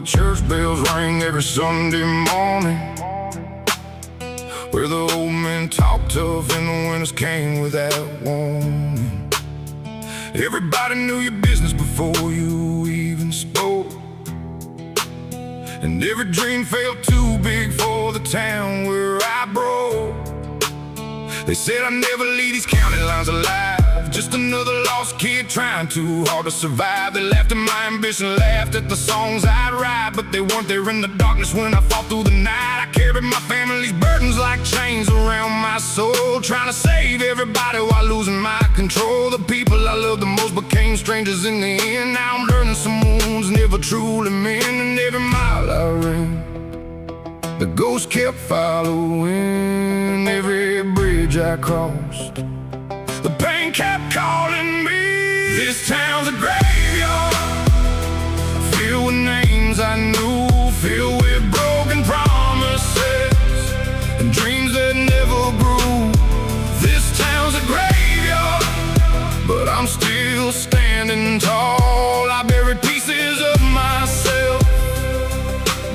the church bells ring every Sunday morning, where the old men talked tough and the winters came without warning. Everybody knew your business before you even spoke, and every dream felt too big for the town where I broke. They said I'd never leave these county lines alive, just another lost kid trying too hard to survive. They laughed at my ambition, laughed at the songs I'd write, but they weren't there in the darkness when I fought through the night. I carried my family's burdens like chains around my soul, trying to save everybody while losing my control. The people I loved the most became strangers in the end. Now I'm learning some wounds never truly mend, and every mile I ran, the ghost kept following. Every bridge I crossed, the pain kept calling me. This town's a graveyard, filled with names I knew, filled with broken promises and dreams that never grew. This town's a graveyard, but I'm still standing tall. I buried pieces of myself,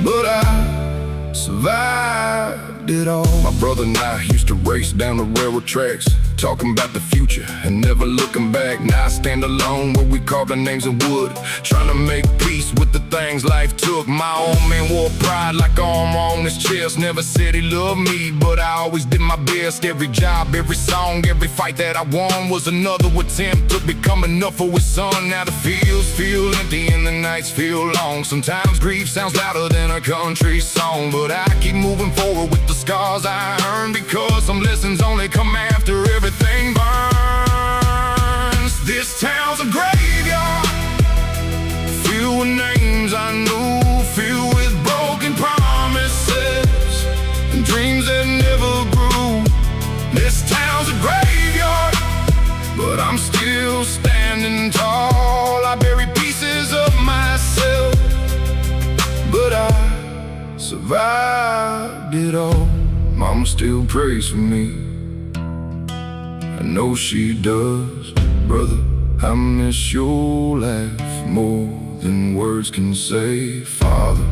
but I survived it all. My brother and I used to race down the railroad tracks, talking about the future and never looking back. Now I stand alone where we carved our names in wood, trying to make peace with the things life took. My old man wore pride like armor on his chest, never said he loved me, but I always did my best. Every job, every song, every fight that I won was another attempt to become enough for his son. Now the fields feel empty and the nights feel long. Sometimes grief sounds louder than a country song, but I keep moving forward with the scars I earned, because some lessons only come after everything burns. This town's a graveyard, filled with names I knew, filled with broken promises and dreams that never grew. This town's a graveyard, but I'm still standing tall. I bury pieces of myself, but I survived it all. Mama still prays for me, I know she does. Brother, I miss your laugh more than words can say. Father,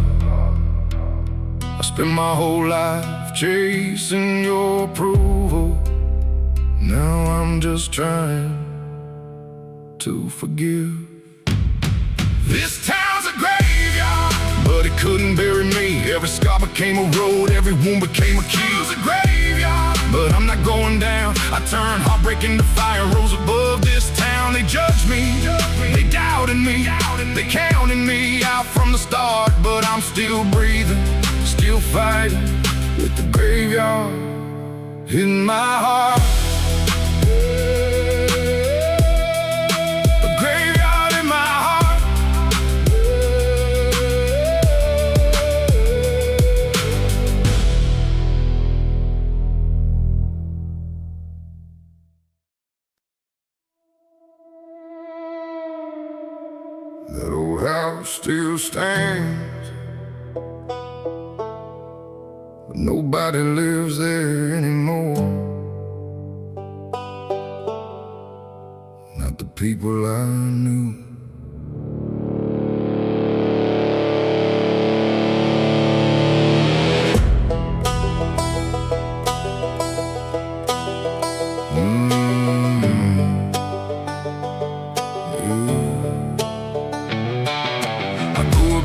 I spent my whole life chasing your approval. Now I'm just trying to forgive. This town's a graveyard, but it couldn't bury me. Every scar became a road, every wound became a key. It's a graveyard, but I'm not going down. I turned heartbreak into fire, rose above this town. They judged me, they doubted me, they counted me out from the start. But I'm still breathing, still fighting, with the graveyard in my heart. That old house still stands, but nobody lives there anymore. Not the people I knew.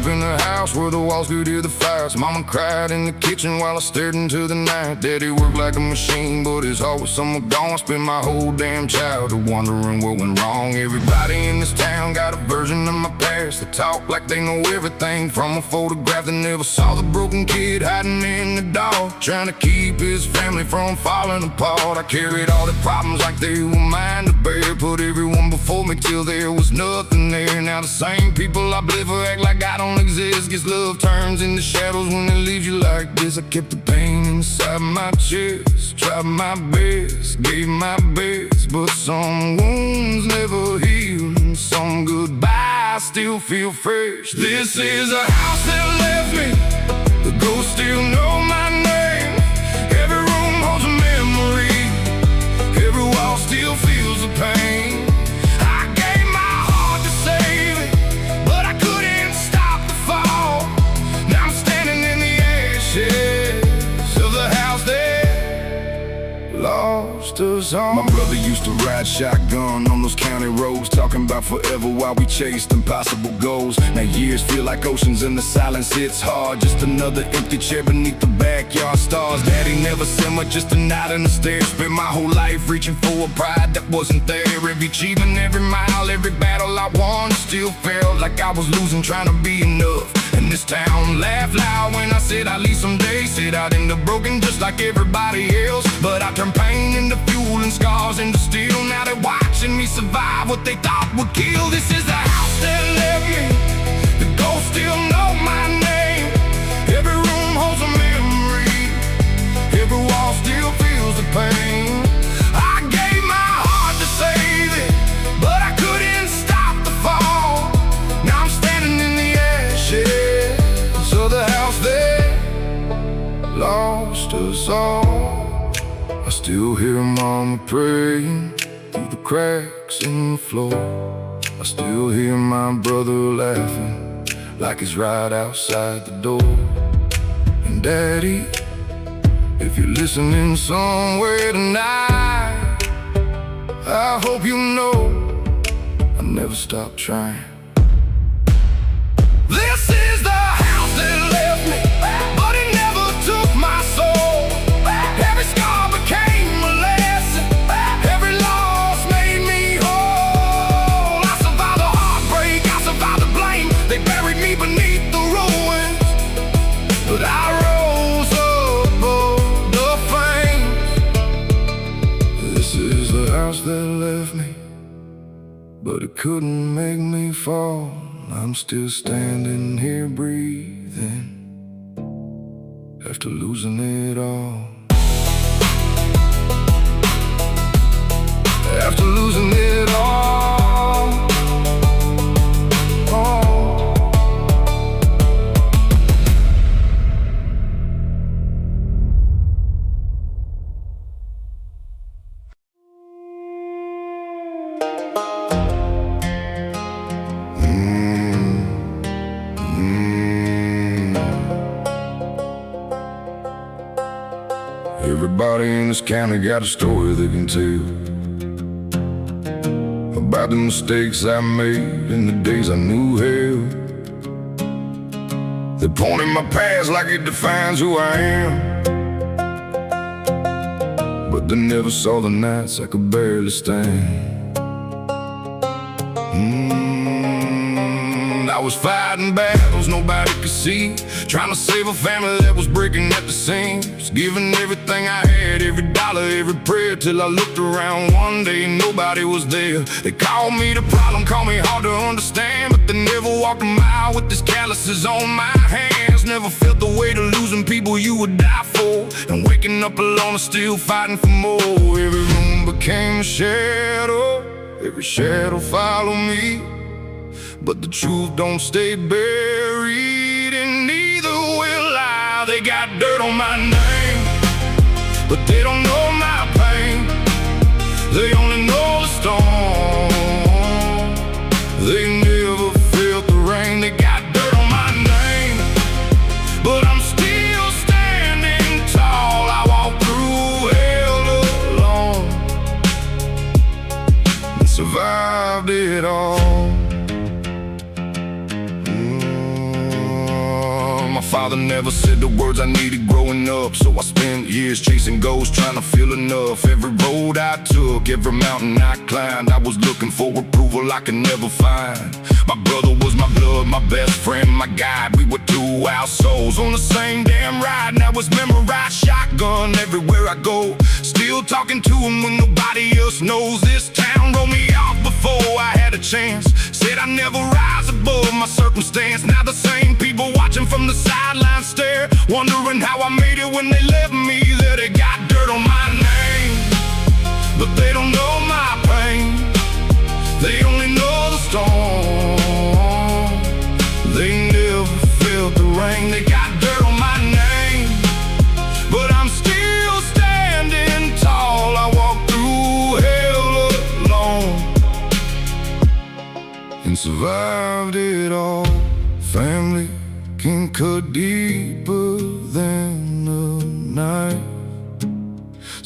In the house where the walls could hear the fires, Mama cried in the kitchen while I stared into the night. Daddy worked like a machine, but his heart was somewhere gone. Spent my whole damn childhood wondering what went wrong. Everybody in this town got a version of my past. They talk like they know everything from a photograph. They never saw the broken kid hiding in the dark, trying to keep his family from falling apart. I carried all the problems like they were mine to bear, put everyone before me till there was nothing there. Now the same people I believe act like I don't exist. Guess love turns into shadows when it leaves you like this. I kept the pain inside my chest, tried my best, gave my best, but some wounds never heal, and some goodbyes still feel fresh. This is a house that left me, the ghosts still know my name. Every room holds a memory, every wall still feels the pain. I gave my heart to save it, but I couldn't stop the fall. lost us all. My brother used to ride shotgun on those county roads, talking about forever while we chased impossible goals. Now years feel like oceans and the silence hits hard. Just another empty chair beneath the backyard stars. Daddy never said much, just a nod and a stare. Spent my whole life reaching for a pride that wasn't there. Every achievement, every mile, every battle I won, still felt like I was losing, trying to be enough. And this town laughed loud when I said I'd leave someday. Said I'd end up broken just like everybody else, but I turned pain into fuel and scars into steel. Now they're watching me survive what they thought would kill. This is the house that left me. The ghosts still know my name. Every room holds a memory. Every wall still feels the pain. I gave my heart to save it, but I couldn't stop the fall. Now I'm standing in the ashes of the house that lost us all. I still hear mama praying through the cracks in the floor. I still hear my brother laughing like he's right outside the door. And daddy, if you're listening somewhere tonight, I hope you know I never stopped trying. This is the house that left me, but it never took my soul. Every scar became a lesson. Every loss made me whole. I survived the heartbreak, I survived the blame. They buried me beneath the ruins, but I rose above the flames. This is the house that left me, but it couldn't make me fall. I'm still standing here breathing after losing it all. After losing it all. Everybody in this county got a story they can tell about the mistakes I made in the days I knew hell. They point in my past like it defines who I am, but they never saw the nights I could barely stand. I was fighting battles nobody could see, trying to save a family that was breaking at the seams. Giving everything I had, every dollar, every prayer, till I looked around one day and nobody was there. They called me the problem, called me hard to understand, but they never walked a mile with these calluses on my hands. Never felt the weight of losing people you would die for, and waking up alone and still fighting for more. Every room became a shadow, every shadow followed me, but the truth don't stay buried, and neither will I. They got dirt on my name, but they don't know my pain. They only know the storm. They never felt the rain. They got dirt on my name, but I'm still standing tall. I walk through hell alone and survived it all. My father never said the words I needed growing up, so I spent years chasing goals, trying to feel enough. Every road I took, every mountain I climbed, I was looking for approval I could never find. My brother was my blood, my best friend, my guide. We were two wild souls on the same damn ride. Now it's memorized shotgun everywhere I go, still talking to him when nobody else knows. This town wrote me off before I had a chance, said I never rise above my circumstance. Now the same people watching from the sideline stare, wondering how I made it when they left me there. They got dirt on my name, but they don't know my pain. They only know the storm. They never felt the rain. They got dirt on my name, but I'm still standing tall. I walk through hell alone and survived it all. Family can cut deeper than a knife,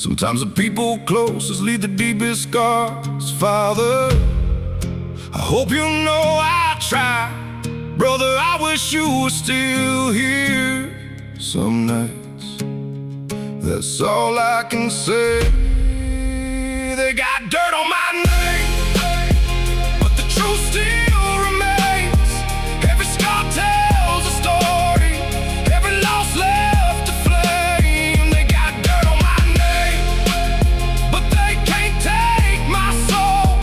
Sometimes the people closest leave the deepest scars. Father, I hope you know I try. Brother, I wish you were still here. Some nights, that's all I can say. They got dirt on my name, but the truth still remains. Every scar tells a story, every loss left a flame. They got dirt on my name, but they can't take my soul.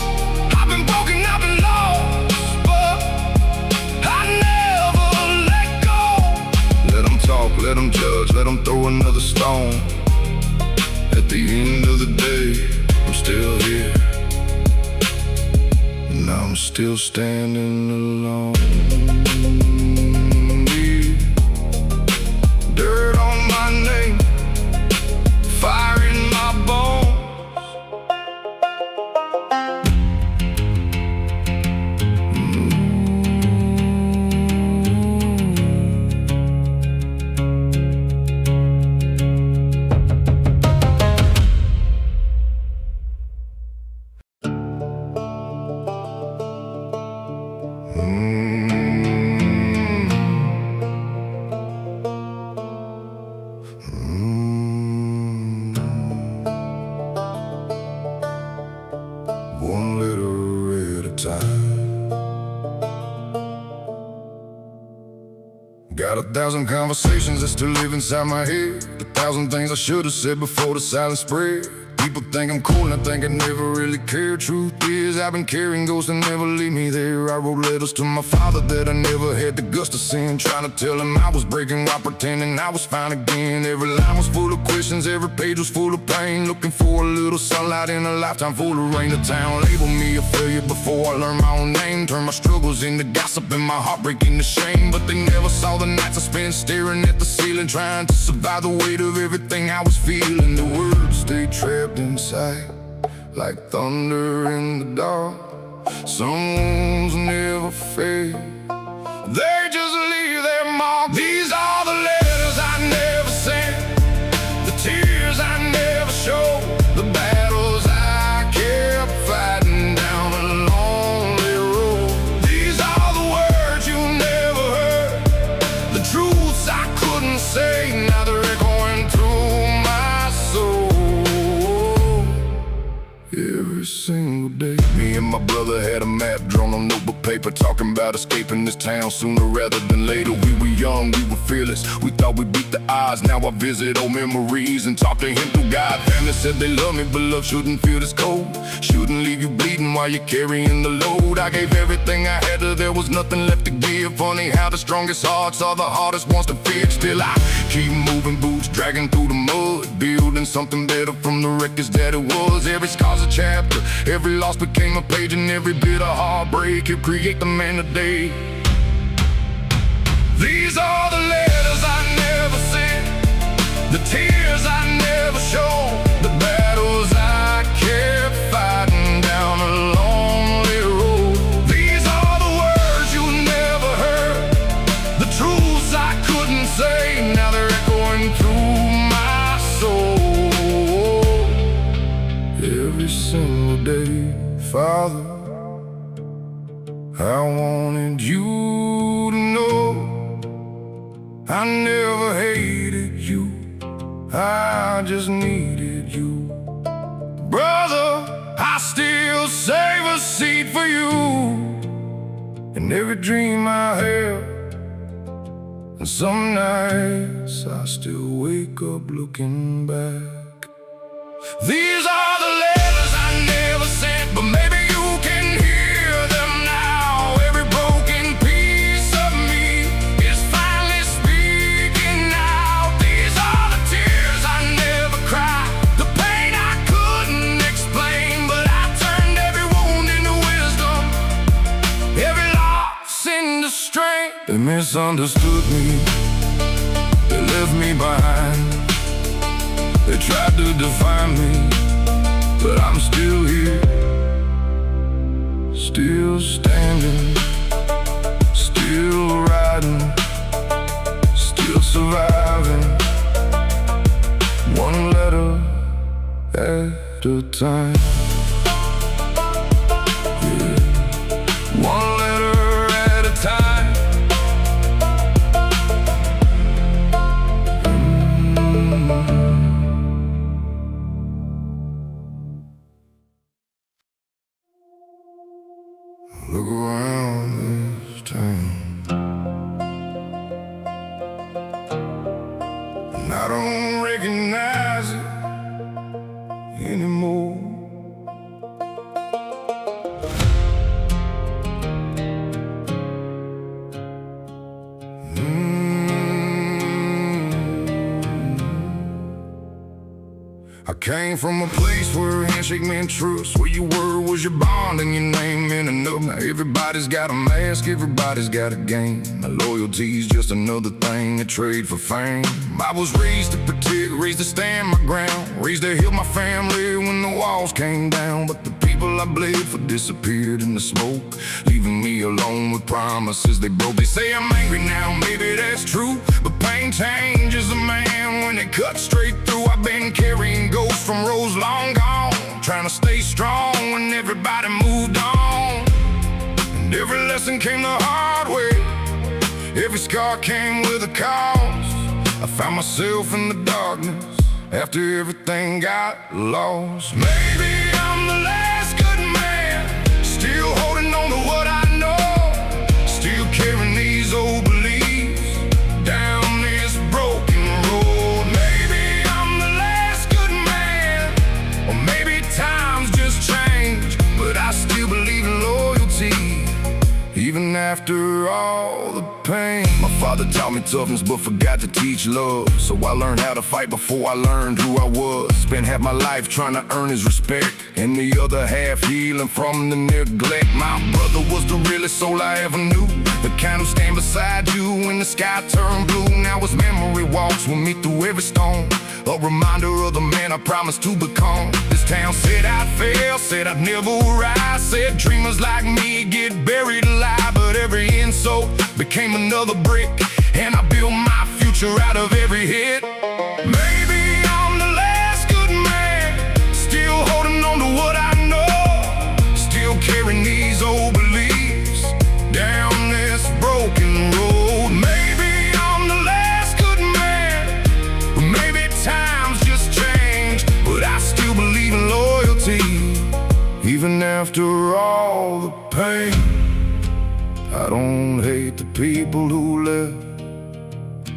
I've been broken, I've been lost, but I never let go. Let them talk, let them judge, let them throw another stone. At the end of the day, I'm still here, and I'm still standing alone. Yeah. Dirt on my name, fire in my bones. One letter at a time. Got 1,000 conversations that still live inside my head. 1,000 things I should have said before the silence spread. People think I'm cool and I think I never really cared. Truth is, I've been carrying ghosts that never leave me there. I wrote letters to my father that I never had the guts to send, trying to tell him I was breaking while pretending I was fine again. Every line was full of questions, every page was full of pain. Looking for a little sunlight in a lifetime full of rain. The town labeled me a failure before I learned my own name. Turned my struggles into gossip and my heartbreak into shame. But they never saw the nights I spent staring at the ceiling, trying to survive the weight of everything I was feeling. The words stayed trapped inside like thunder in the dark. Some wounds never fade, they just leave their mark. These are the letters I never sent, the tears I never showed, the battles I kept fighting down a lonely road. These are the words you never heard, the truths I couldn't say. Now they're echoing through my soul. Every single day, me and my brother had a map drawn on notebook paper, talking about escaping this town sooner rather than later. We were young, we were fearless, we thought we beat the odds. Now I visit old memories and talk to him through God. Family said they love me, but love shouldn't feel this cold, shouldn't leave you bleeding while you're carrying the load. I gave everything I had till there was nothing left to give. Funny how the strongest hearts are the hardest ones to fear. Still I keep moving, boots dragging through the mud, building something better from the wreckage that it was. Every scar's a chapter, every loss became a page, and every bit of heartbreak helped create the man today. These are the letters I never sent, the tears I never showed, the battles I kept fighting down a lonely road. These are the words you never heard, the truths I couldn't say. Now they're echoing through my soul. Every single day, Father, I wanted you to know I never hated you, I just needed you. Brother, I still save a seat for you in every dream I have. And some nights I still wake up looking back. These are the letters I never sent, but maybe you can hear them now. Every broken piece of me is finally speaking out. These are the tears I never cried, the pain I couldn't explain, but I turned every wound into wisdom, every loss into strength. They misunderstood me, they left me behind, they tried to define me, but I'm still here, still standing, still riding, still surviving. One letter at a time. Yeah. One letter at a time. Look around this town, and I don't recognize it anymore. I came from a place where handshake meant trust, where your word was your bond and your name meant enough. Now everybody's got a mask, everybody's got a game. My loyalty's just another thing to trade for fame. I was raised to protect, raised to stand my ground, raised to help my family when the walls came down. But the people I bled for disappeared in the smoke, leaving me alone with promises they broke. They say I'm angry now, maybe that's true, but pain changes a man when it cuts straight through. I've been carrying ghosts from roads long gone, trying to stay strong when everybody moved on. And every lesson came the hard way, every scar came with a cost. I found myself in the darkness after everything got lost. Maybe I'm the last good man, still holding on to what I know, still carrying these old beliefs down this broken road. Maybe I'm the last good man, or maybe times just change, but I still believe in loyalty, even after all the pain. My father taught me toughness but forgot to teach love, so I learned how to fight before I learned who I was. Spent half my life trying to earn his respect, and the other half healing from the neglect. My brother was the realest soul I ever knew, the kind who stand beside you when the sky turned blue. Now his memory walks with me through every storm, a reminder of the man I promised to become. This town said I'd fail, said I'd never rise, said dreamers like me get buried alive. But every insult became another brick, and I built my future out of every hit. Maybe I'm the last good man, still holding on to what I know, still carrying these old beliefs down this broken road. Maybe I'm the last good man, or maybe times just change, but I still believe in loyalty, even after all the pain. I don't hate the people who left,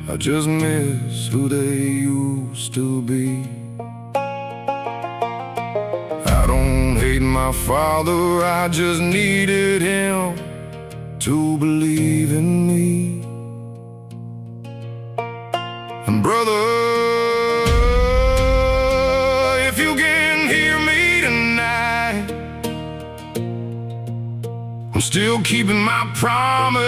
I just miss who they used to be. I don't hate my father, I just needed him to believe in me. And brother, if you can hear me tonight, I'm still keeping my promise.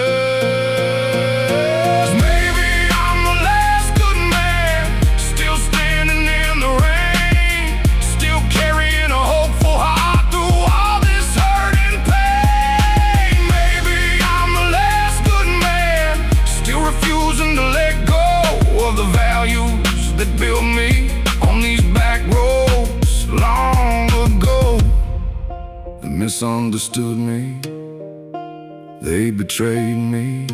Maybe I'm the last good man, still standing in the rain, still carrying a hopeful heart through all this hurt and pain. Maybe I'm the last good man, still refusing to let go of the values that built me on these back roads long ago. They misunderstood me, they betrayed me,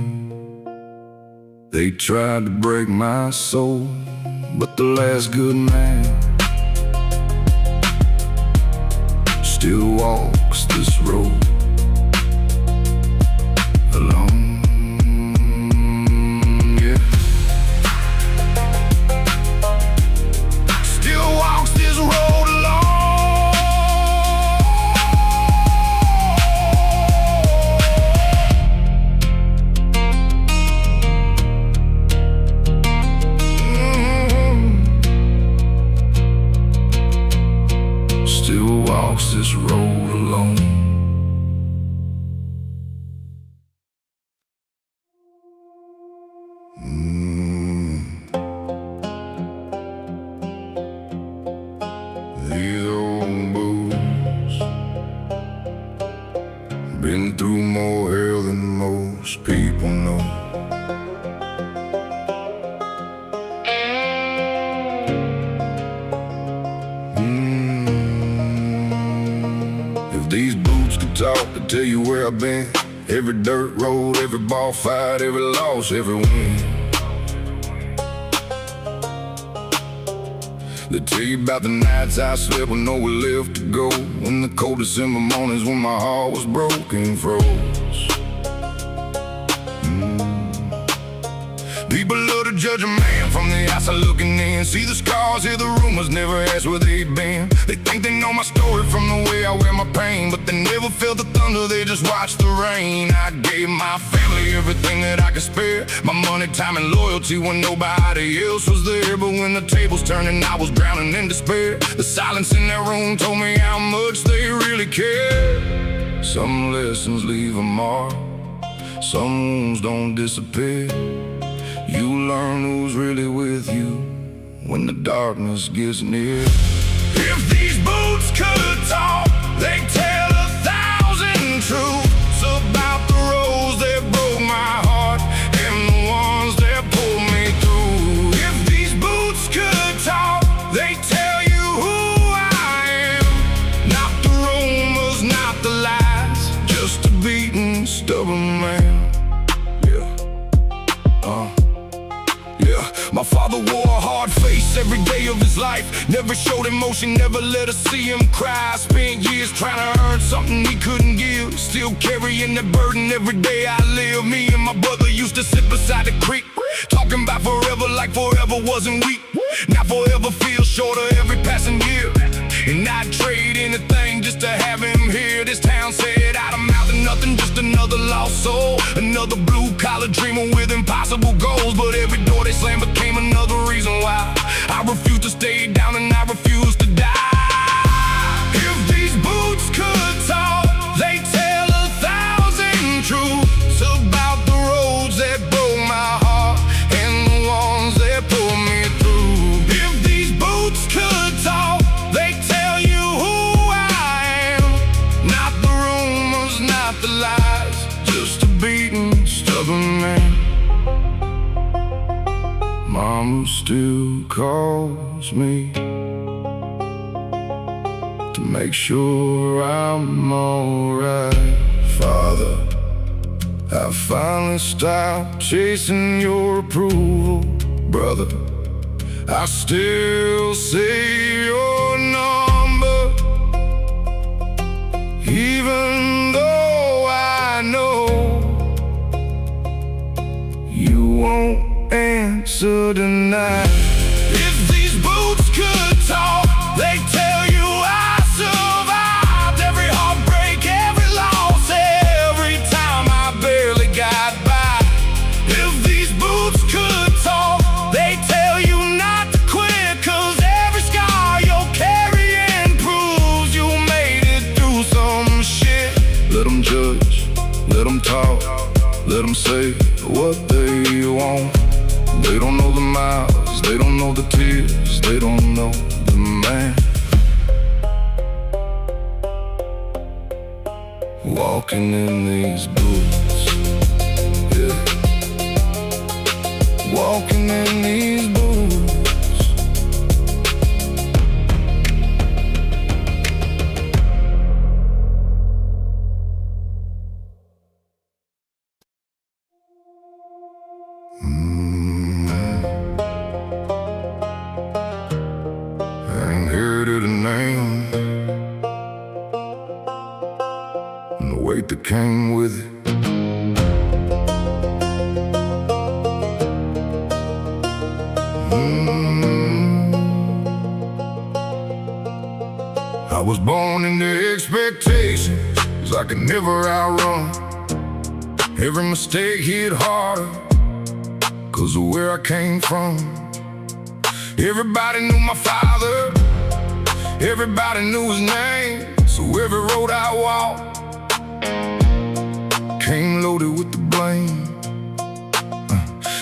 they tried to break my soul, but the last good man still walks this road alone. Yeah, still walks this road alone. Still walks this road alone. These old boots been through more hell than most people know. talk to tell you where I've been. Every dirt road, every ball fight, every loss, every win. They tell you about the nights I slept with nowhere left to go, when the cold December mornings when my heart was broken, froze. People love to judge a man from the outside looking in. See the scars, hear the rumors, never ask where they've been. They think they know my story from the way I wear my pain, but they never felt the thunder, they just watch the rain. I gave my family everything that I could spare, my money, time, and loyalty when nobody else was there. But when the tables turned and I was drowning in despair, the silence in that room told me how much they really care. Some lessons leave a mark, some wounds don't disappear. You learn who's really with you when the darkness gets near. If these boots could talk, they'd tell 1,000 truths about the roads that broke my heart and the ones that pulled me through. If these boots could talk, they'd tell you who I am. Not the rumors, not the lies, just a beaten, stubborn man. My father wore a hard face every day of his life. Never showed emotion, never let us see him cry. Spent years trying to earn something he couldn't give, still carrying that burden every day I live. Me and my brother used to sit beside the creek, talking about forever like forever wasn't weak. Now forever feels shorter every passing year, and I'd trade anything just to have him here. This town said out of mouth and nothing, just another lost soul, another blue-collar dreamer with impossible goals. But every door they slammed became another reason why I refuse to stay down and I refuse to die. If these boots could talk, they'd tell 1,000 truths about the roads that broke my heart and the ones that pulled me through. If these boots could talk, they'd tell you who I am. Not the rumors, not the lies, just a beaten, stubborn man. Mama still calls me to make sure I'm alright. Father, I finally stopped chasing your approval. Brother, I still say your number, even though I know you won't answer tonight. If these boots could talk, they'd tell you I survived every heartbreak, every loss, every time I barely got by. If these boots could talk, they'd tell you not to quit, 'cause every scar you're carrying proves you made it through some shit. Let them judge, let them talk, let them say what they want. They don't know the miles, they don't know the tears, they don't know the man. Walking in these boots, yeah. Walking in these boots. That came with it. I was born into expectations I could never outrun. Every mistake hit harder 'cause of where I came from. Everybody knew my father, everybody knew his name, so every road I walked came loaded with the blame.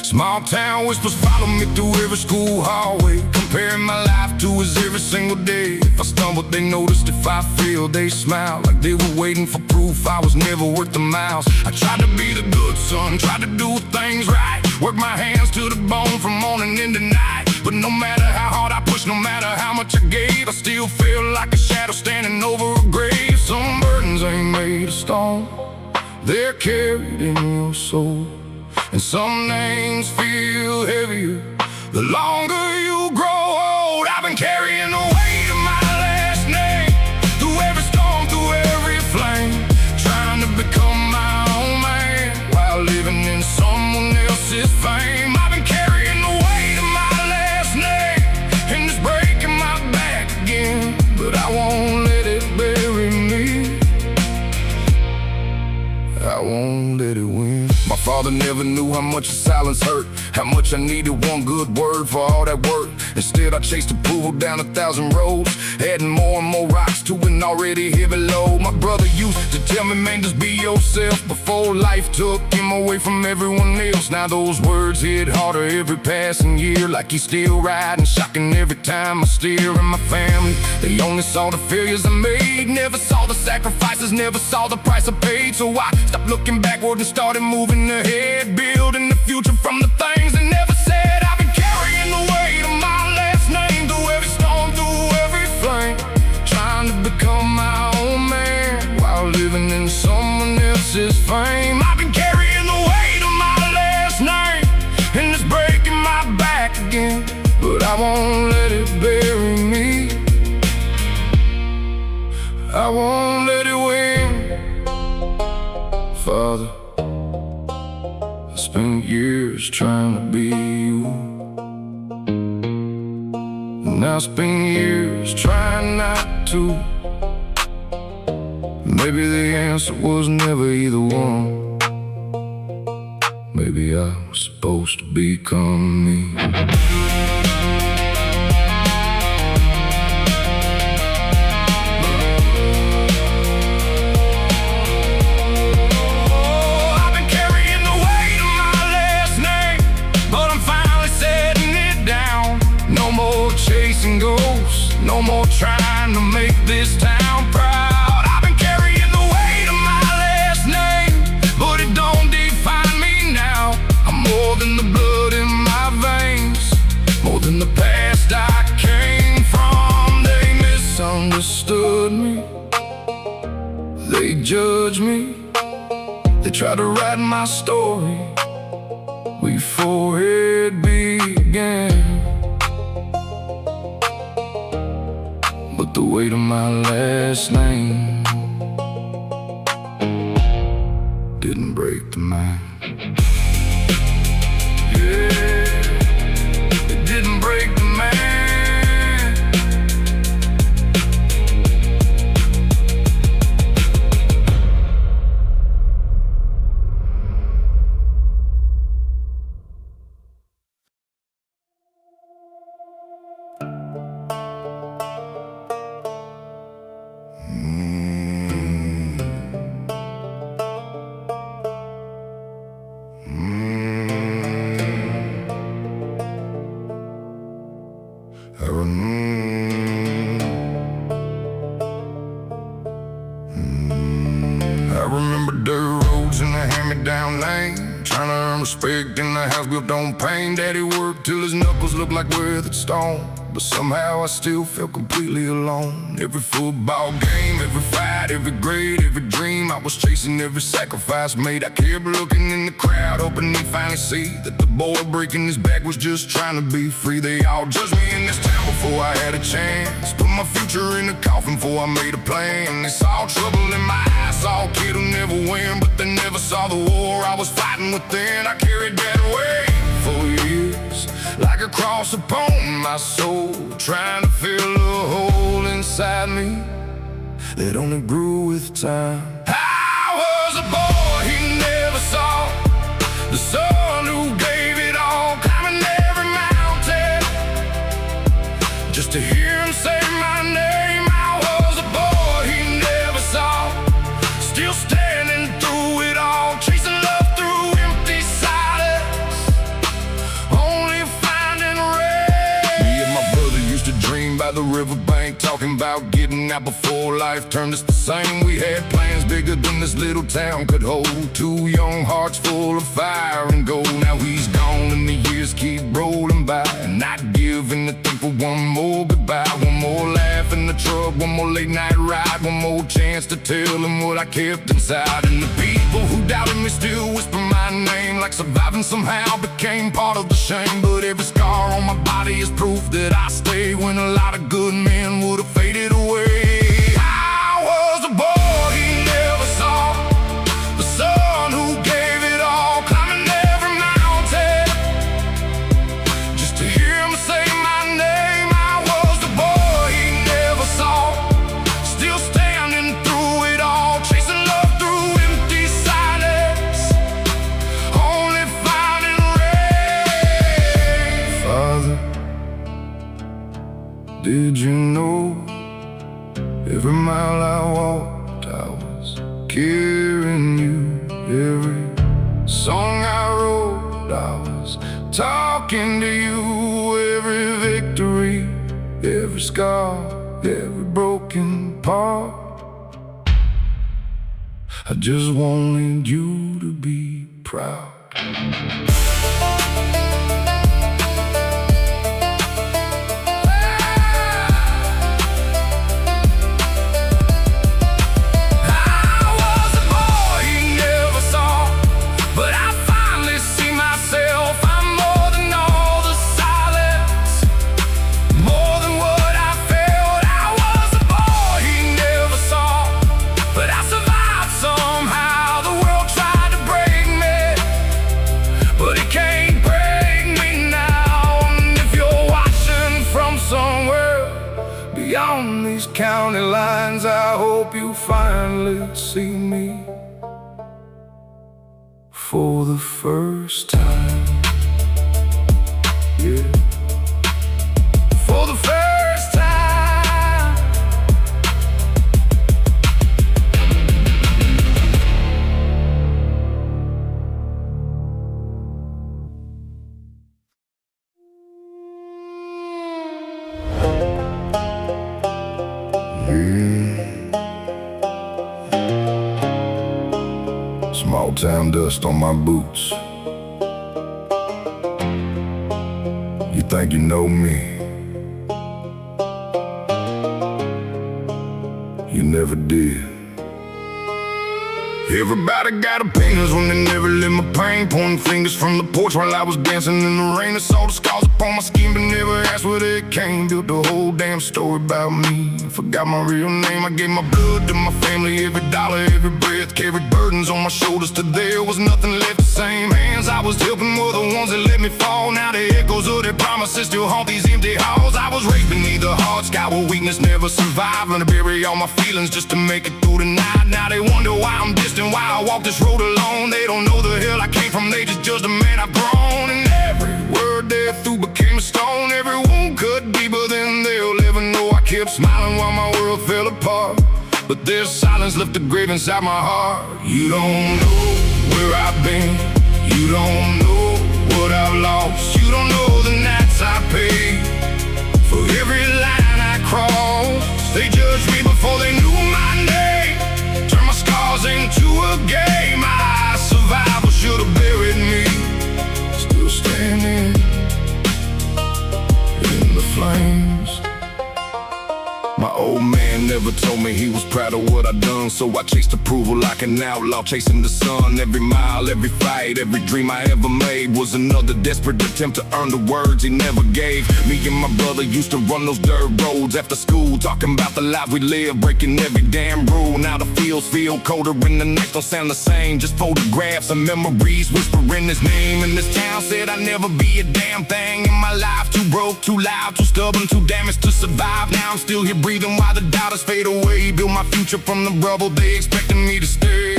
Small town whispers follow me through every school hallway, comparing my life to his every single day. If I stumbled, they noticed. If I failed, they smiled, like they were waiting for proof I was never worth the miles. I tried to be the good son, tried to do things right, work my hands to the bone from morning into night. But no matter how hard I pushed, no matter how much I gave, I still feel like a shadow standing over a grave. Some burdens chains ain't made of stone, they're carried in your soul. And some names feel heavier the longer you grow old. I've been carrying the weight of my last name through every storm, through every flame, trying to become my own man while living in someone else's fame. I've been carrying the weight of my last name, and it's breaking my back again, but I won't let it bury me. I won't let it win. My father never knew how much silence hurt, how much I needed one good word for all that work. Instead I chased approval down 1,000 roads, adding more and more rocks to an already heavy load. My brother used to tell me, man, just be yourself, before life took him away from everyone else. Now those words hit harder every passing year, like he's still riding shocking every time I steer. And my family, they only saw the failures I made, never saw the sacrifices, never saw the price I paid. So I stopped looking backward and started moving ahead, building the future from the things they never said. I've been carrying the weight of my last name through every storm, through every flame, trying to become my own man while living in someone else's fame. I've been carrying the weight of my last name, and it's breaking my back again, but I won't let it bury me. I won't let it win. Father, I spent years trying to be you, and I spent years trying not to. Maybe the answer was never either one. Maybe I was supposed to become me. No more trying to make this town proud. I've been carrying the weight of my last name, but it don't define me now. I'm more than the blood in my veins, more than the past I came from. They misunderstood me, they judged me, they tried to write my story before it began. But the weight of my last name didn't break the man. Yeah, it didn't break the man. I remember dirt roads in the hand-me-down lane, trying to earn respect in a house built on pain. Daddy worked till his knuckles looked like weathered stone, but somehow I still felt completely alone. Every football game, every fight, every grade, every dream, I was chasing every sacrifice made. I kept looking in the crowd, hoping they'd finally see that the boy breaking his back was just trying to be free. They all judged me in this town before I had a chance, put my future in the coffin before I made a plan. They saw trouble in my eyes, saw a kid who never win, but they never saw the war I was fighting within. I carried that weight for years, like a cross upon my soul, trying to fill a hole inside me that only grew with time. I was a boy he never saw, the son who gave it all, climbing every mountain just to hear him say my name. I was a boy he never saw, still standing through it all, chasing love through empty silence, only finding rain. Me and my brother used to dream by the riverbank, talking about getting out before life turned us the same. We had plans bigger than this little town could hold, two young hearts full of fire and gold. Now he's gone and the years keep rolling by, not giving a thing for one more goodbye, one more laugh in the truck one more late night ride, one more chance to tell them what I kept inside. And the people who doubted me still whisper my name, like surviving somehow became part of the shame. But every scar on my body is proof that I stay when a lot of good men would have faded away. I was a boy he never saw, the son who gave it all, climbing every mountain just to hear him say my name. I was the boy he never saw, still standing through it all, chasing love through empty silence, only finding rain. Father, did you know every mile I walked I was carrying you? Every song I wrote I was talking to you. Every victory, every scar, every broken part, I just wanted you to be proud. Beyond these county lines, I hope you finally see me for the first time. Yeah, for the first time. Small town dust on my boots. You think you know me? You never did. Everybody got opinions when they never live my pain, pointing fingers from the porch while I was dancing in the rain. I saw the scars upon my skin but never asked where they came. Built the whole damn story about me, forgot my real name. I gave my blood to my family, every dollar, every breath. Carried burdens on my shoulders till there was nothing left the same. Hands I was helping were the ones that let me fall. Now the echoes of their promises still haunt these empty halls. I was raised beneath the hard sky where weakness never survived, and I bury all my feelings just to make it through the night. Now they wonder why I'm distant, why I walk this road alone. They don't know the hell I came from, they just judge the man I've grown. And every word they threw became a stone, every wound cut deeper than they'll ever know. I kept smiling while my world fell apart, but their silence left a grave inside my heart. You don't know where I've been, you don't know what I've lost. You don't know the nights I paid for every line I crossed. They judged me before they knew my name, turned my scars into a game. My survival should have buried me, still standing in the flames. My old man never told me he was proud of what I done, so I chased approval like an outlaw chasing the sun. Every mile, every fight, every dream I ever made was another desperate attempt to earn the words he never gave. Me and my brother used to run those dirt roads after school, talking about the life we live, breaking every damn rule. Now the fields feel colder and the nights don't sound the same, just photographs and memories whispering his name. And this town said I'd never be a damn thing in my life, too broke, too loud, too stubborn, too damaged to survive. Now I'm still here breathing while the doubters fade away. Build my future from the rubble, they expecting me to stay.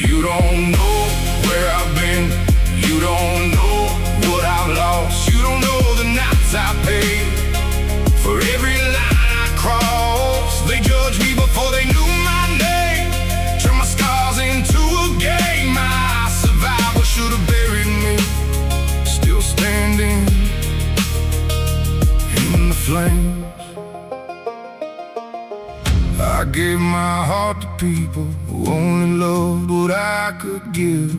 You don't know where I've been, you don't know what I've lost. You don't know the nights I paid for every line I crossed. They judged me before they knew my name, turned my scars into a game. My survival should have buried me, still standing in the flames. I gave my heart to people who only loved what I could give.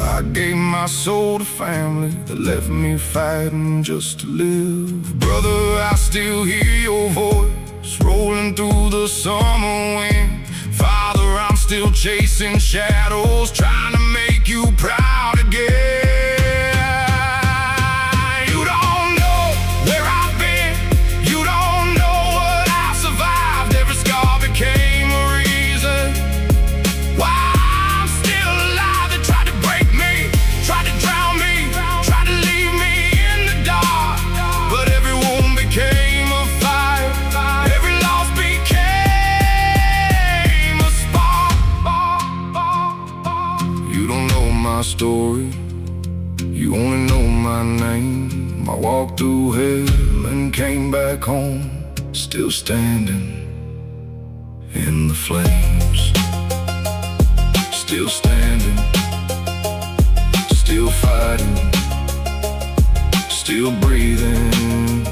I gave my soul to family that left me fighting just to live. Brother, I still hear your voice the summer wind. Father, I'm still chasing shadows, trying to make you proud again. You don't know where I've been, you don't know what I've survived. Every scar became a reason why I'm still alive. They tried to break me, tried to drown me, tried to leave me in the dark, but every wound became a fire, every loss became a spark. You don't know my story, you only know my name. I walked through hell and came back home, still standing in the flames. Still standing, still fighting, still breathing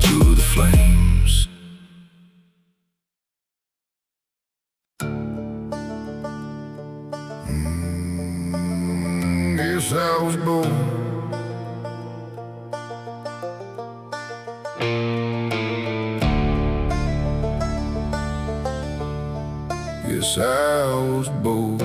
through the flames. Yes, I was born. Yes, I was both.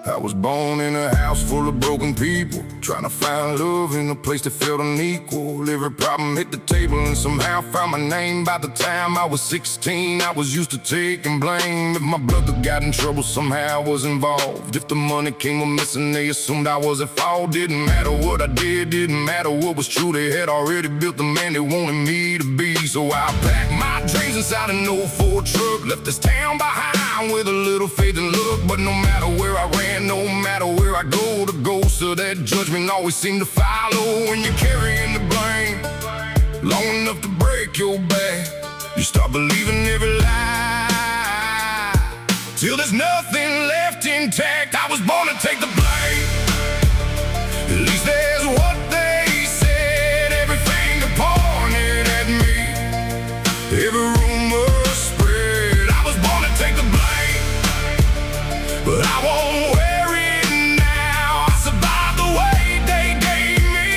I was born in a house full of broken people, trying to find love in a place that felt unequal. Every problem hit the table and somehow found my name. By the time I was 16, I was used to taking blame. If my brother got in trouble, somehow I was involved. If the money came missing, they assumed I was at fault. Didn't matter what I did, didn't matter what was true. They had already built the man they wanted me to be. So I packed my dreams inside an old Ford truck, left this town behind with a little faith and luck. But no matter where I ran, no matter where I go, the ghost of that judgment always seemed to follow. When you're carrying the blame long enough to break your back, you start believing every lie till there's nothing left intact. I was born to take the blame, at least there's what they said. Every finger pointed at me, every rumor spread. I was born to take the blame, but I won't wear it now. I survived the way they gave me,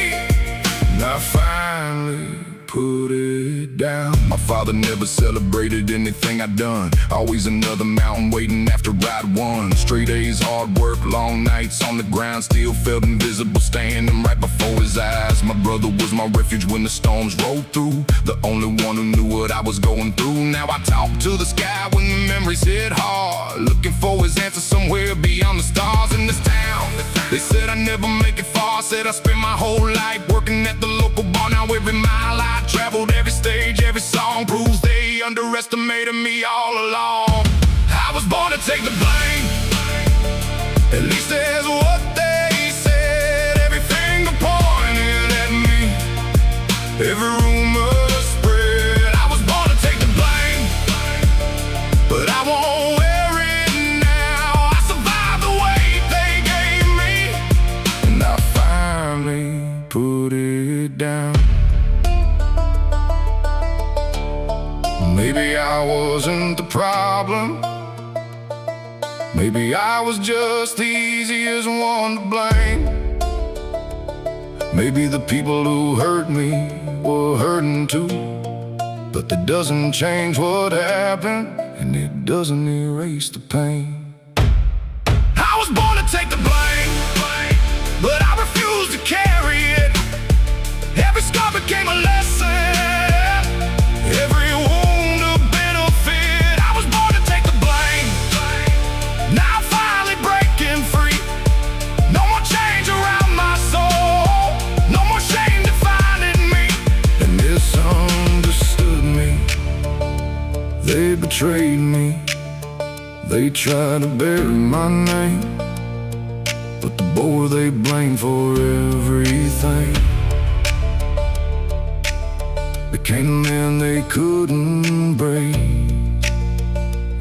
and I finally put it down. My father never celebrated anything I done, always another mountain waiting after ride one. Straight A's, hard work, long nights on the ground, still felt invisible standing right before his eyes. My brother was my refuge when the storms rolled through, the only one who knew what I was going through. Now I talk to the sky when the memories hit hard, looking for his answer somewhere beyond the stars. In this town, they said I'd never make it far, said I spent my whole life working at the local bar. Now every mile I traveled, every stage, every song proves they underestimated me all along. I was born to take the blame, at least there's what they said. Every finger pointed at me, every rumor spread. I was born to take the blame, but I won't wear it now. I survived the way they gave me, and I finally put it down. Maybe I wasn't the problem, maybe I was just the easiest one to blame. Maybe the people who hurt me were hurting too, but that doesn't change what happened, and it doesn't erase the pain. I was born to take the blame, but I refuse to carry it. Every scar became a lesson, every wound a benefit. I was born to take the blame, now I'm finally breaking free. No more change around my soul, no more shame defining me. They misunderstood me, they betrayed me, they tried to bury my name, but the boy they blamed for everything became the man they couldn't break.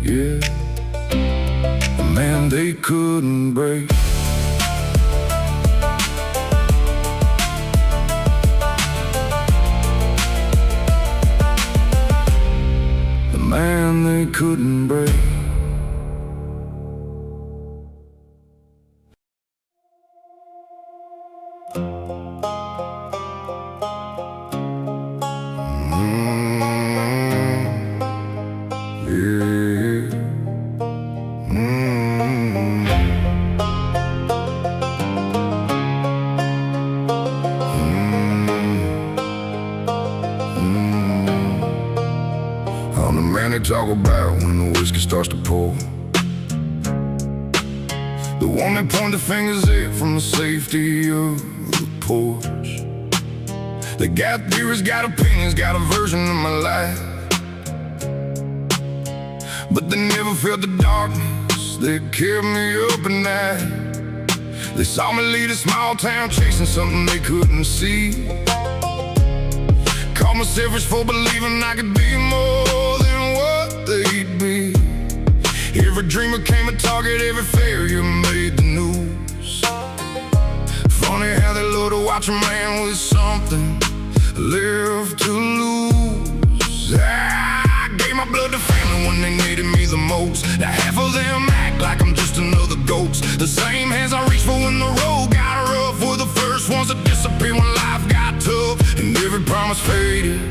Yeah, the man they couldn't break. The man they couldn't break. Yeah. I'm the man they talk about when the whiskey starts to pour. The one that point the fingers at from the safety of the porch. They got theories, got opinions, got a version of my life, but they never felt the darkness that kept me up at night. They saw me lead a small town chasing something they couldn't see. Called me selfish for believing I could be more than what they'd be. Every dream became a target, every failure made the news. Funny how they love to watch a man with something left to lose. I gave my blood to family when they needed me the most. Now half of them act like I'm just another ghost. The same hands I reached for when the road got rough were the first ones to disappear when life got tough. And every promise faded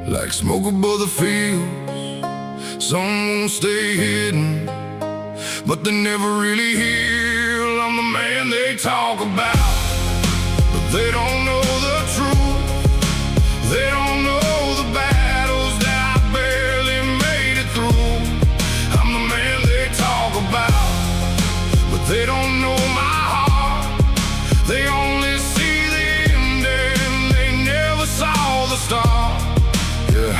like smoke above the fields. Some won't stay hidden, but they never really heal. I'm the man they talk about, but they don't know the truth. They don't know the battles that I barely made it through. I'm the man they talk about, but they don't know my heart. They only see the ending, they never saw the start. Yeah.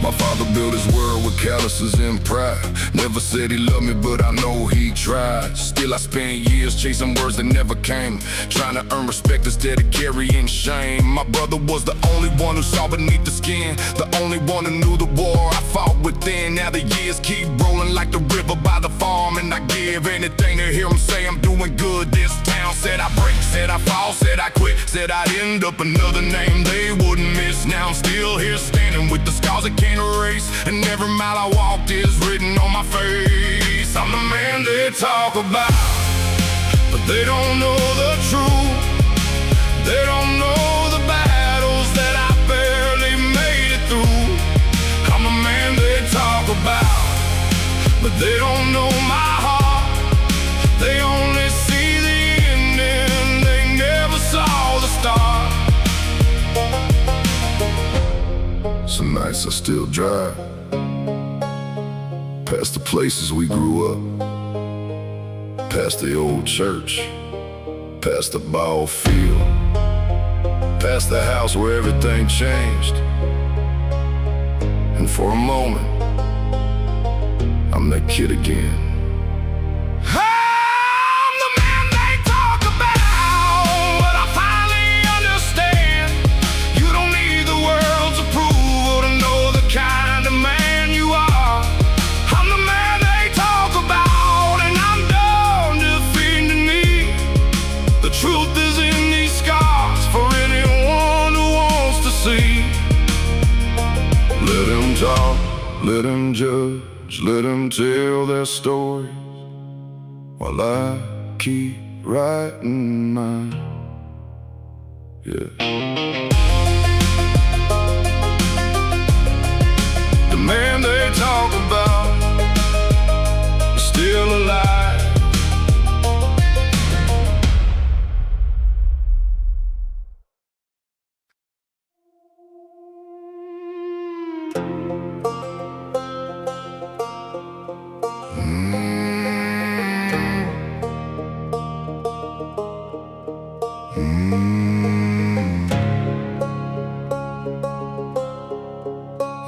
My father built his world with calluses and pride. Never said he loved me, but I know he tried. Still I spent years chasing words that never came, trying to earn respect instead of carrying shame. My brother was the only one who saw beneath the skin, the only one who knew the war I fought within. Now the years keep rolling like the river by the farm, and I give anything to hear him say I'm doing good. This town said I break, said I fall, said I quit, said I'd end up another name they wouldn't miss. Now I'm still here standing with the scars that can't erase, and every mile I walked is written on my face. I'm the man they talk about, but they don't know the truth. They don't know the battles that I barely made it through. I'm the man they talk about, but they don't know my heart. They only see the ending, they never saw the start. Some nights I still drive past the places we grew up, past the old church, past the ball field, past the house where everything changed. And for a moment, I'm that kid again. Let them judge, let them tell their stories, while I keep writing mine. Yeah. The man they talk about is still alive.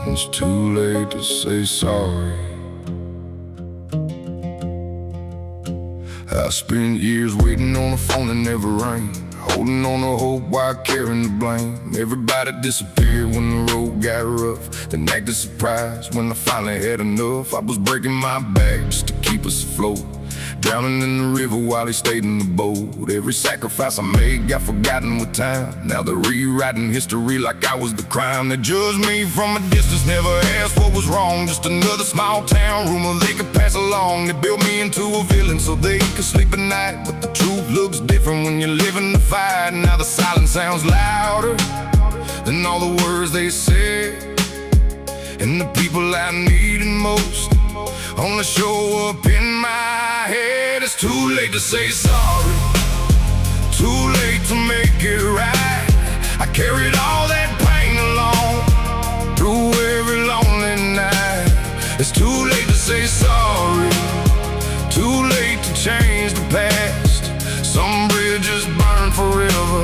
It's too late to say sorry. I spent years waiting on the phone that never rang, holding on to hope while carrying the blame. Everybody disappeared when the road got rough, then acted surprised when I finally had enough. I was breaking my back just to keep us afloat, drowning in the river while he stayed in the boat. Every sacrifice I made got forgotten with time. Now they're rewriting history like I was the crime. They judged me from a distance, never asked what was wrong. Just another small town rumor they could pass along. They built me into a villain so they could sleep at night, but the truth looks different when you're living the fight. Now the silence sounds louder than all the words they said. And the people I needed most only show up in my head. It's too late to say sorry, too late to make it right. I carried all that pain along through every lonely night. It's too late to say sorry, too late to change the past. Some bridges burn forever,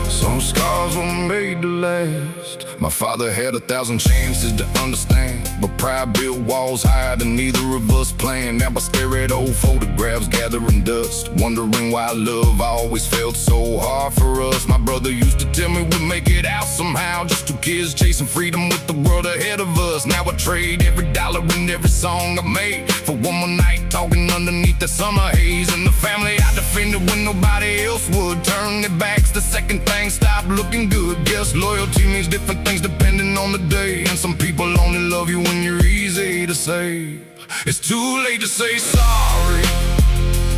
some scars were made to last. My father had 1,000 chances to understand, but pride built walls higher than either of us planned. Now I stare at old photographs gathering dust, wondering why love always felt so hard for us. My brother used to tell me we'd make it out somehow, just two kids chasing freedom with the world ahead of us. Now I trade every dollar and every song I made for one more night talking underneath the summer haze. And the family I defended when nobody else would. Turn their backs the second things stopped looking good. Guess loyalty means different things depending on the day, and some people only love you when you're easy to save. It's too late to say sorry,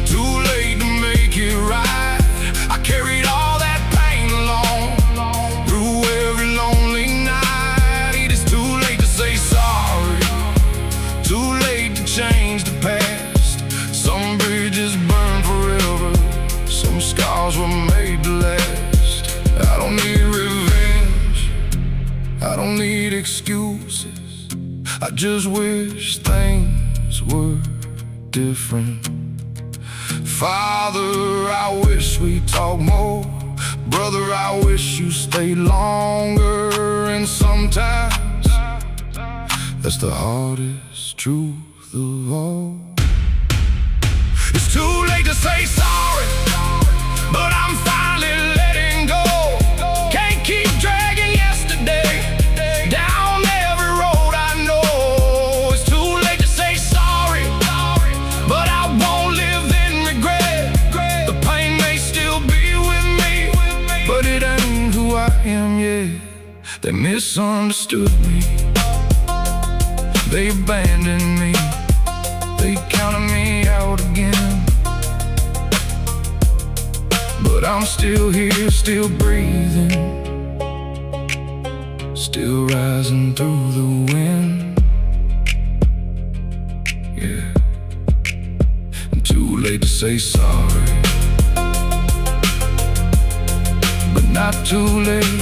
too late to make it right. I carried all that pain along through every lonely night. It's too late to say sorry, too late to change the past. Some bridges burn forever, some scars were made to last. I don't need revenge, I don't need excuses, I just wish things were different. Father, I wish we talked more. Brother, I wish you stayed longer. And sometimes that's the hardest truth of all. It's too late to say sorry, but I'm finally letting go. Can't keep dragging yesterday down every road I know. It's too late to say sorry, but I won't live in regret. The pain may still be with me, but it ain't who I am yet. They misunderstood me, they abandoned me, they counted me out again. But I'm still here, still breathing, still rising through the wind. Yeah, and too late to say sorry, but not too late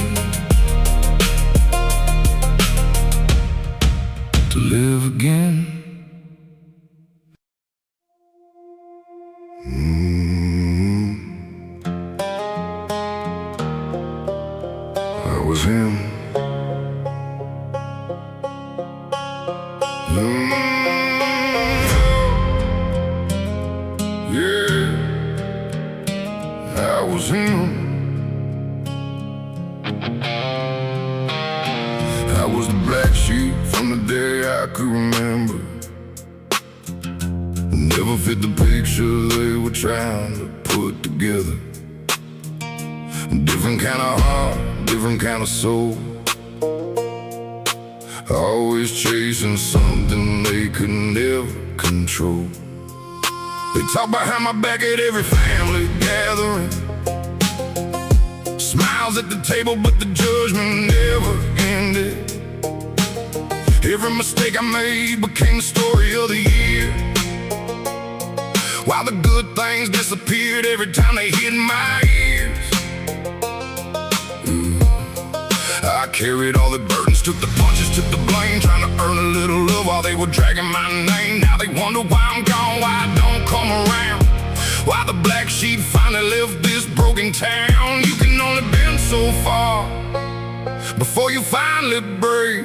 to live again. That was him. Yeah, that was him. I was the black sheep from the day I could remember. Never fit the picture they were trying to put together. Different kind of heart, different kind of soul, always chasing something they could never control. They talk behind my back at every family gathering, smiles at the table but the judgment never ended. Every mistake I made became the story of the year, while the good things disappeared every time they hit my ears. I carried all the burdens, took the punches, took the blame, trying to earn a little love while they were dragging my name. Now they wonder why I'm gone, why I don't come around, why the black sheep finally left this broken town. You can only bend so far before you finally break.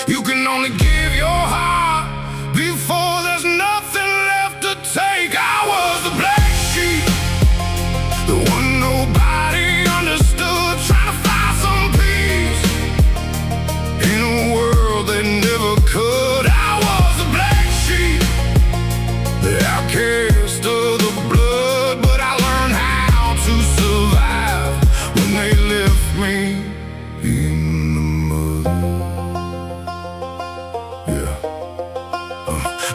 You can only give your heart before there's nothing left to take. I was the black sheep, the one nobody understood, trying to find some peace in a world that never could. I was the black sheep, the outcast of the blood, but I learned how to survive when they left me in the mud. Yeah.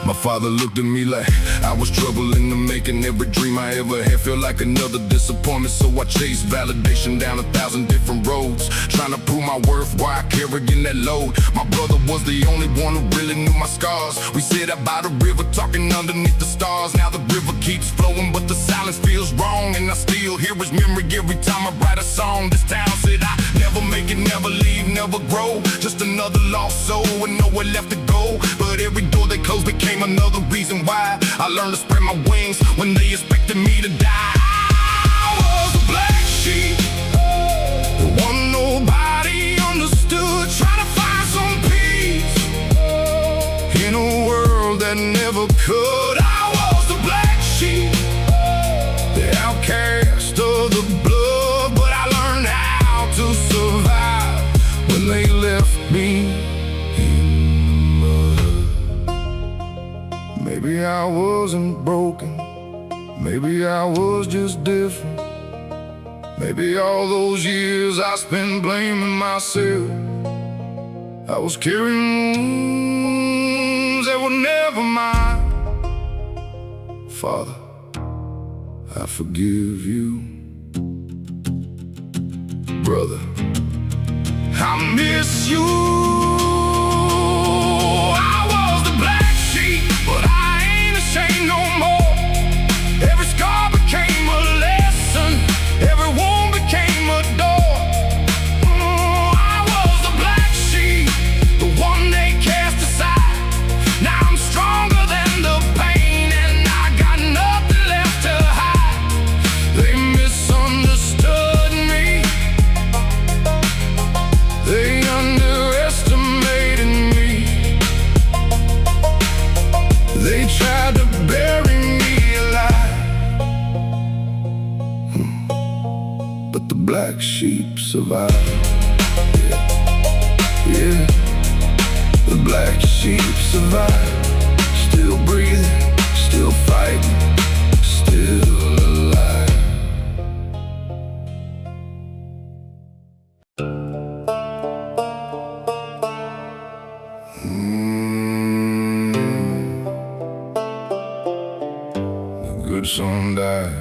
My father looked at me like I was trouble in the making. Every dream I ever had felt like another disappointment, so I chased validation down 1,000 different roads, trying to prove my worth, why I carrying that load. My brother was the only one who really knew my scars. We sit out by the river talking underneath the stars. Now the river keeps flowing but the silence feels wrong, and I still hear his memory every time I write a song. This town said I never make it, never leave, never grow. Just another lost soul with nowhere left to go. But every door they closed became another reason why I learned to spread my wings when they expected me to die. I was a black sheep, the one nobody understood, trying to find some peace in a world that never could. I was the black sheep, the outcast of the blood, but I learned how to survive when they left me in the mud. Maybe I wasn't broken, maybe I was just different. Maybe all those years I spent blaming myself. I was carrying wounds that were never mine. Father, I forgive you. Brother, I miss you. I was the black sheep, but I ain't ashamed no more. Every scar became a lesson, every wound became a door. I was the black sheep, the one they cast aside. Now I'm stronger than the pain, and I got nothing left to hide. They misunderstood me, they underestimated me. They tried to bury me alive, but the black sheep survived. Yeah, the black sheep survived. Still breathing, still fighting, still alive. The good son died.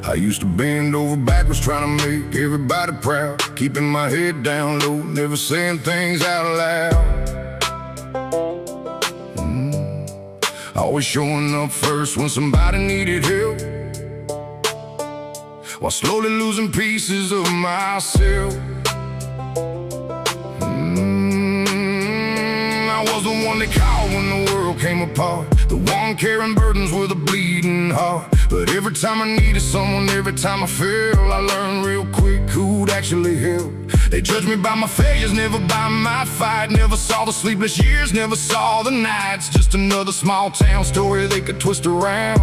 I used to bend over backwards trying to make everybody proud, keeping my head down low, never saying things out loud. Always showing up first when somebody needed help, while slowly losing pieces of myself. I was the one they called when the world came apart, the one carrying burdens with a bleeding heart. But every time I needed someone, every time I fell, I learned real quick who'd actually help. They judged me by my failures, never by my fight. Never saw the sleepless years, never saw the nights. Just another small town story they could twist around.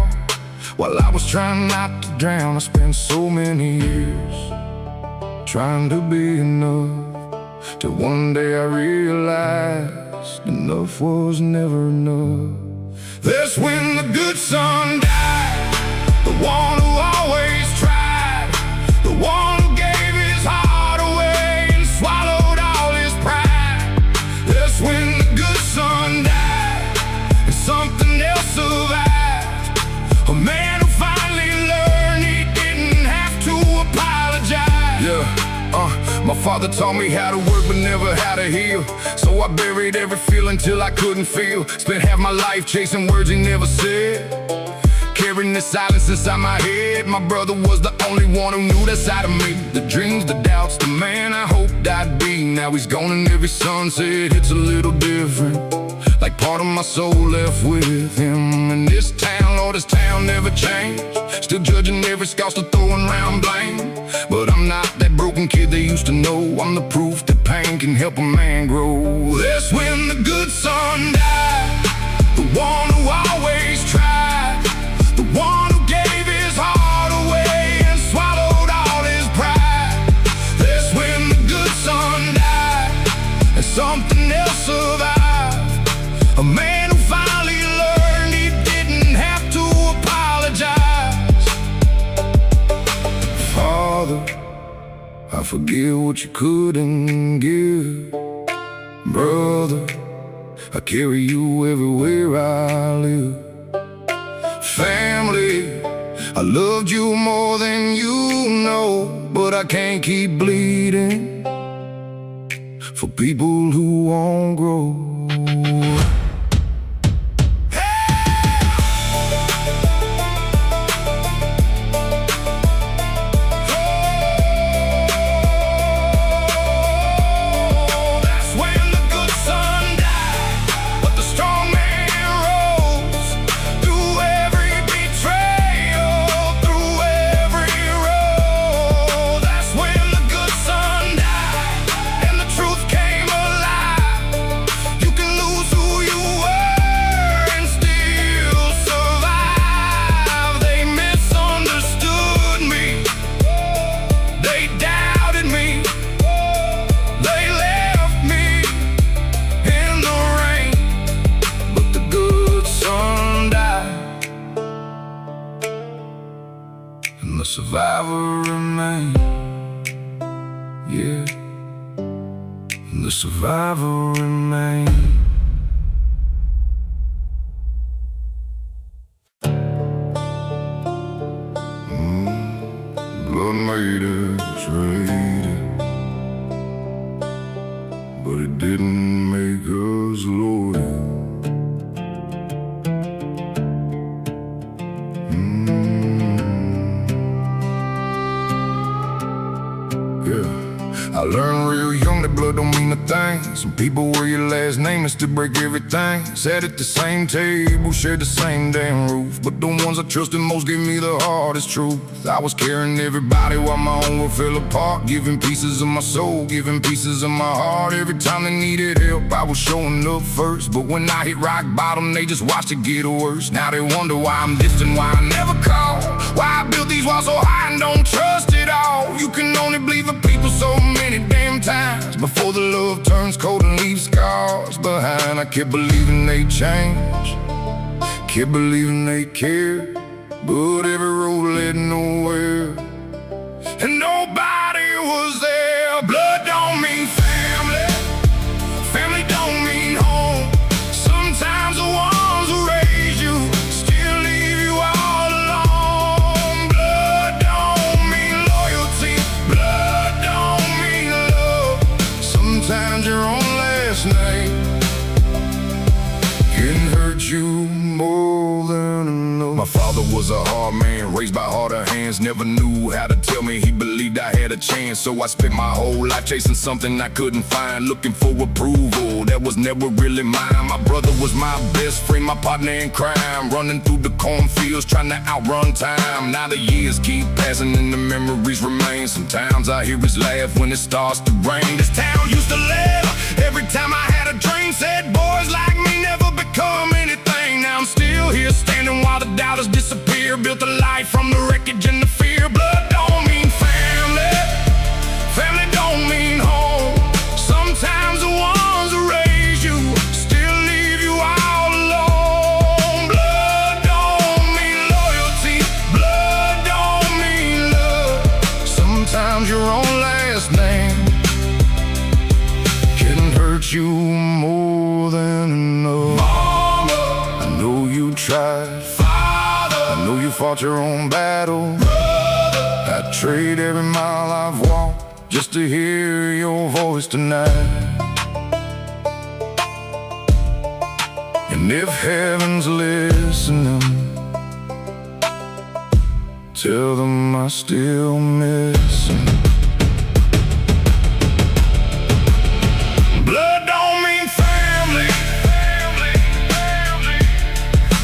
While I was trying not to drown, I spent so many years trying to be enough, till one day I realized enough was never enough. That's when the good son died, the one who always tried, the one who gave his heart away and swallowed all his pride. That's when the good son died and something else survived. A man who finally learned he didn't have to apologize. Yeah. My father taught me how to work but never how to heal, so I buried every feeling till I couldn't feel. Spent half my life chasing words he never said, carrying the silence inside my head. My brother was the only one who knew that side of me, the dreams, the doubts, the man I hoped I'd be. Now he's gone and every sunset hits a little different, like part of my soul left with him. And this town, Lord, this town never changed, still judging every scar, still throwing around blame. But I'm not that broken kid they used to know, I'm the proof that pain can help a man grow. That's when the good son died, the one who always tried, the one who gave his heart away and swallowed all his pride. That's when the good son died and something else survived. A man who finally learned he didn't have to apologize. Father, I forgive what you couldn't give. Brother, I carry you everywhere I live. Family, I loved you more than you know, but I can't keep bleeding for people who won't grow. And the survivor remain, yeah. And the survivor remain. Blood made us rated, but it didn't make us loyal. I learned real young that blood don't mean a thing. Some people wear your last name and still break everything. Sat at the same table, shared the same damn roof, but the ones I trusted most gave me the hardest truth. I was carrying everybody while my own world fell apart, giving pieces of my soul, giving pieces of my heart. Every time they needed help, I was showing up first, but when I hit rock bottom, they just watched it get worse. Now they wonder why I'm distant, why I never call, why I built these walls so high and don't trust it all. You can only believe in people so many damn times before the love turns cold and leaves scars behind. I kept believing they'd change, kept believing they cared, but every road led nowhere, and nobody was there. Blood don't mean family, family don't mean home. Sometimes the ones who raise you still leave you all alone. Blood don't mean loyalty, blood don't mean love. Sometimes your own last name can hurt you more than enough. My father was a hard man, raised by harder hands. Never knew how to tell me he believed I had a chance. So I spent my whole life chasing something I couldn't find, looking for approval that was never really mine. My brother was my best friend, my partner in crime, running through the cornfields trying to outrun time. Now the years keep passing and the memories remain. Sometimes I hear his laugh when it starts to rain. This town used to live every time I had a dream. Said boys like me never become anything. Now I'm still here standing while the doubters disappear. Built a life from the wreckage and the fear. Blood don't mean family, family don't mean home. Sometimes the ones who raise you still leave you all alone. Blood don't mean loyalty, blood don't mean love. Sometimes your own last name can hurt you more than enough. Mama, I know you tried. Father, I know you fought your own battle. Brother, I'd trade every mile I've walked just to hear your voice tonight. And if heaven's listening, tell them I still miss them. Blood don't mean family, family, family,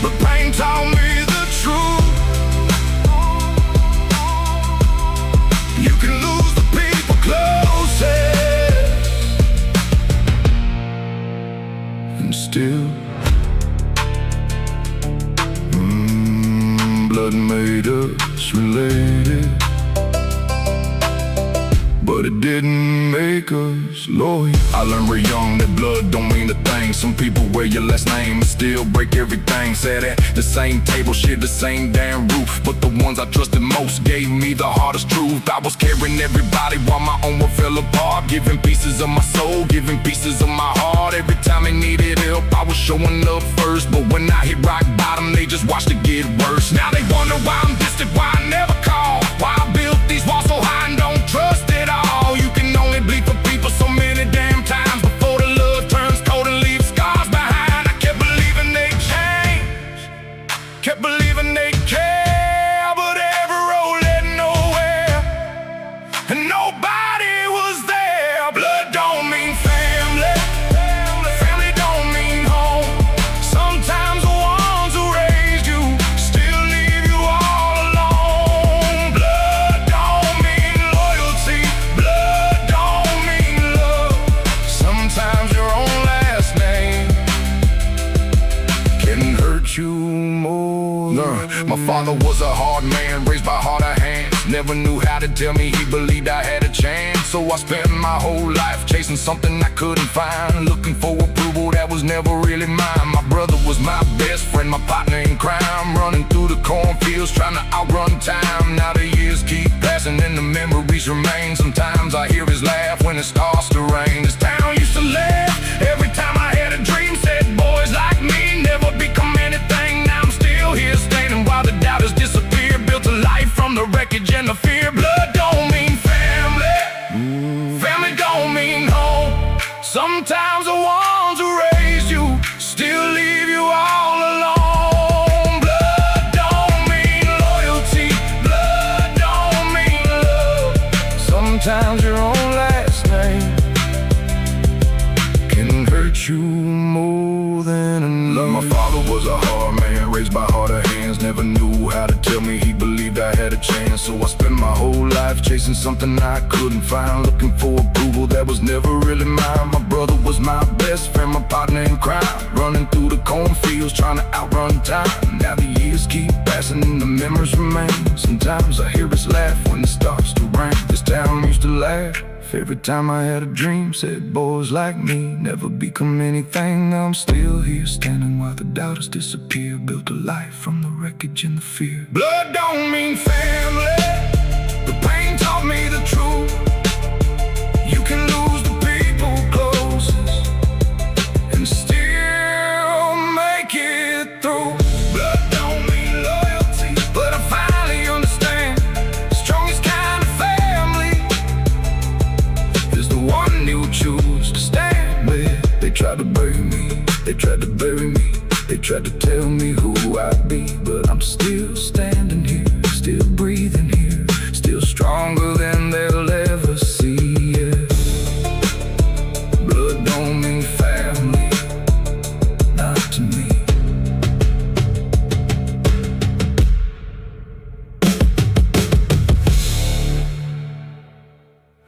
but pain taught me the truth. You can lose the people closest and still blood made us related, but it didn't make us loyal. I learned real young that blood don't mean a thing. Some people wear your last name and still break everything. Sat at the same table, shared the same damn roof, but the ones I trusted most gave me the hardest truth. I was carrying everybody while my own one fell apart, giving pieces of my soul, giving pieces of my heart. Every time they needed help, I was showing up first, but when I hit rock bottom, they just watched it get worse. Now they wonder why I'm distant, why I never call, why I built these walls so high and don't trust at all. You can only bleed for people so many damn times before the love turns cold and leaves scars behind. I kept believing they'd change, kept believing they'd care, but every road led nowhere, and nobody was there. Blood don't mean family, family don't mean home. Sometimes the ones who raised you still leave you all alone. Blood don't mean loyalty, blood don't mean love. Sometimes your own last name can hurt you more. My father was a hard man, raised by harder hands. Never knew how to tell me he believed I had a chance. So I spent my whole life chasing something I couldn't find, looking for approval that was never really mine. My brother was my best friend, my partner in crime, running through the cornfields trying to outrun time. Now the years keep passing and the memories remain. Sometimes I hear his laugh when it starts to rain. This town used to laugh every time I had a dream. Said boys like me never become anything. Now I'm still here standing while the doubters disappear. Built a life from the wreckage and the fear. Blood don't mean family, family don't mean home. Sometimes the ones who raised you still leave you all alone. Blood don't mean loyalty, blood don't mean love. Sometimes your own last name can hurt you more than enough. My father was a hard man, raised by harder hands. Never knew how to tell me he believed I had a chance. So I spent my whole life chasing something I couldn't find, looking for approval that was never really mine. My brother was my best friend, my partner in crime, running through the cornfields trying to outrun time. Now the years keep passing and the memories remain. Sometimes I hear his laugh when it starts to rain. This town used to laugh every time I had a dream. Said boys like me never become anything. Now I'm still here standing while the doubters disappear. Built a life from the wreckage and the fear. Blood don't mean family, the pain taught me the truth. You can lose the people closest and still make it through. Blood don't mean loyalty, but I finally understand. The strongest kind of family is the one you choose to stand with. They tried to bury me, they tried to bury me, they tried to tell me who I'd be, but I'm still